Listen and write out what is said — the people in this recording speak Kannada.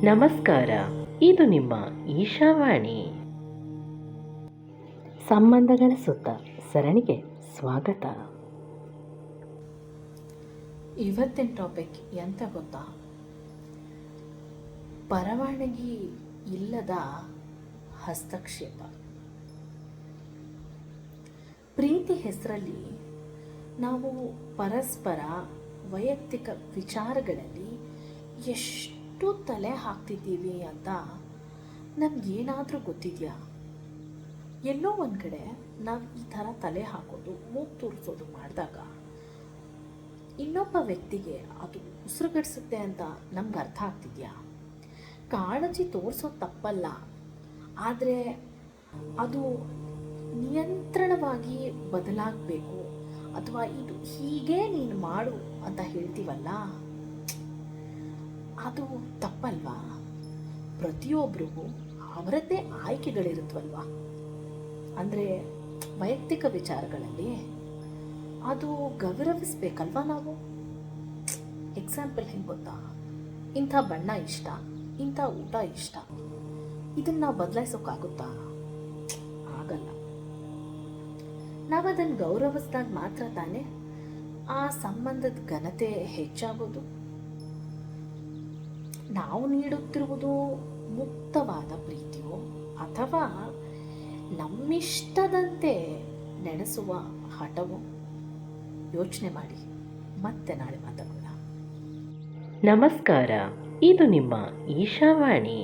ನಮಸ್ಕಾರ, ಇದು ನಿಮ್ಮ ಈಶಾವಾಣಿ. ಸಂಬಂಧಗಳ ಸುತ್ತ ಸರಣಿಗೆ ಸ್ವಾಗತ. ಇವತ್ತಿನ ಟಾಪಿಕ್ ಎಂತ ಗೊತ್ತಾ? ಪರವಾನಗಿ ಇಲ್ಲದ ಹಸ್ತಕ್ಷೇಪ. ಪ್ರೀತಿ ಹೆಸರಲ್ಲಿ ನಾವು ಪರಸ್ಪರ ವೈಯಕ್ತಿಕ ವಿಚಾರಗಳಲ್ಲಿ ಎಷ್ಟು ತಲೆ ಹಾಕ್ತಿದ್ದೀವಿ ಅಂತ ನಮಗೇನಾದರೂ ಗೊತ್ತಿದೆಯಾ? ಎಲ್ಲೋ ಒಂದು ಕಡೆ ನಾವು ಈ ಥರ ತಲೆ ಹಾಕೋದು, ಮೂಗು ತೋರಿಸೋದು ಮಾಡಿದಾಗ ಇನ್ನೊಬ್ಬ ವ್ಯಕ್ತಿಗೆ ಅದು ಉಸಿರುಗಡಿಸುತ್ತೆ ಅಂತ ನಮ್ಗೆ ಅರ್ಥ ಆಗ್ತಿದೆಯಾ? ಕಾಳಜಿ ತೋರಿಸೋದು ತಪ್ಪಲ್ಲ, ಆದರೆ ಅದು ನಿಯಂತ್ರಣವಾಗಿ ಬದಲಾಗಬೇಕು. ಅಥವಾ ಇದು ಹೀಗೆ ನೀನು ಮಾಡು ಅಂತ ಹೇಳ್ತೀವಲ್ಲ, ಅದು ತಪ್ಪಲ್ವಾ? ಪ್ರತಿಯೊಬ್ಬರಿಗೂ ಅವರದ್ದೇ ಆಯ್ಕೆಗಳಿರುತ್ತವಲ್ವಾ? ಅಂದರೆ ವೈಯಕ್ತಿಕ ವಿಚಾರಗಳಲ್ಲಿ ಅದು ಗೌರವಿಸ್ಬೇಕಲ್ವಾ ನಾವು? ಎಕ್ಸಾಂಪಲ್ ಹೆಂಗೆ ಗೊತ್ತಾ? ಇಂಥ ಬಣ್ಣ ಇಷ್ಟ, ಇಂಥ ಊಟ ಇಷ್ಟ, ಇದನ್ನು ನಾವು ಬದಲಾಯಿಸೋಕ್ಕಾಗುತ್ತಾ? ಆಗಲ್ಲ. ನಾವು ಅದನ್ನು ಗೌರವಿಸಿದಾಗ ಮಾತ್ರ ತಾನೇ ಆ ಸಂಬಂಧದ ಘನತೆ ಹೆಚ್ಚಾಗೋದು. ನಾವು ನೀಡುತ್ತಿರುವುದು ಮುಕ್ತವಾದ ಪ್ರೀತಿಯೋ ಅಥವಾ ನಮ್ಮಿಷ್ಟದಂತೆ ನಡೆಸುವ ಹಠವೋ? ಯೋಚನೆ ಮಾಡಿ. ಮತ್ತೆ ನಾಳೆ ಮಾತಾಡೋಣ. ನಮಸ್ಕಾರ, ಇದು ನಿಮ್ಮ ಈಶಾವಾಣಿ.